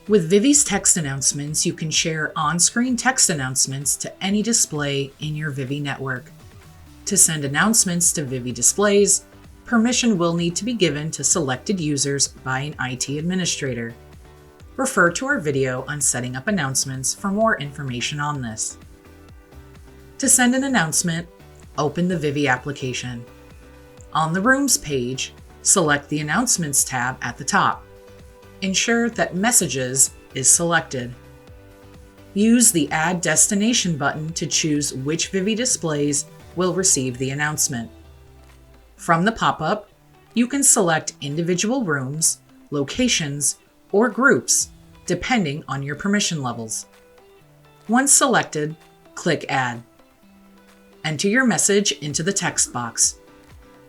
With Vivi's text announcements, you can share on-screen text announcements to any display in your Vivi network. To send announcements to Vivi displays, permission will need to be given to selected users by an IT administrator. Refer to our video on setting up announcements for more information on this. To send an announcement, open the Vivi application. On the Rooms page, select the Announcements tab at the top. Ensure that Messages is selected. Use the Add Destination button to choose which Vivi displays will receive the announcement. From the pop-up, you can select individual rooms, locations, or groups, depending on your permission levels. Once selected, click Add. Enter your message into the text box.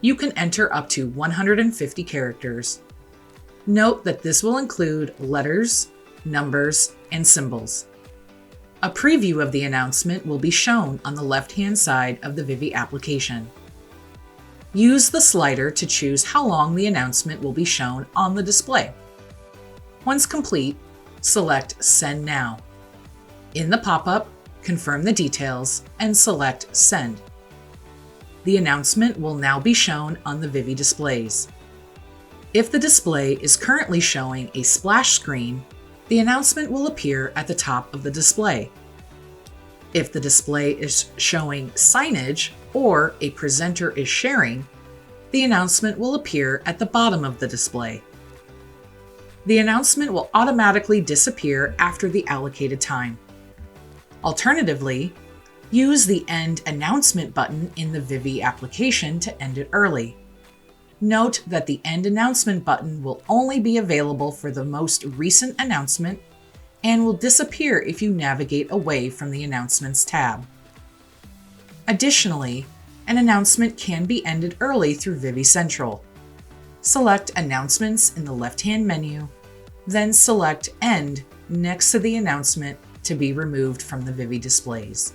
You can enter up to 150 characters. Note that this will include letters, numbers, and symbols. A preview of the announcement will be shown on the left-hand side of the Vivi application. Use the slider to choose how long the announcement will be shown on the display. Once complete, select Send Now. In the pop-up, confirm the details and select Send. The announcement will now be shown on the Vivi displays. If the display is currently showing a splash screen, the announcement will appear at the top of the display. If the display is showing signage or a presenter is sharing, the announcement will appear at the bottom of the display. The announcement will automatically disappear after the allocated time. Alternatively, use the End Announcement button in the Vivi application to end it early. Note that the End Announcement button will only be available for the most recent announcement and will disappear if you navigate away from the Announcements tab. Additionally, an announcement can be ended early through Vivi Central. Select Announcements in the left-hand menu, then select End next to the announcement to be removed from the Vivi displays.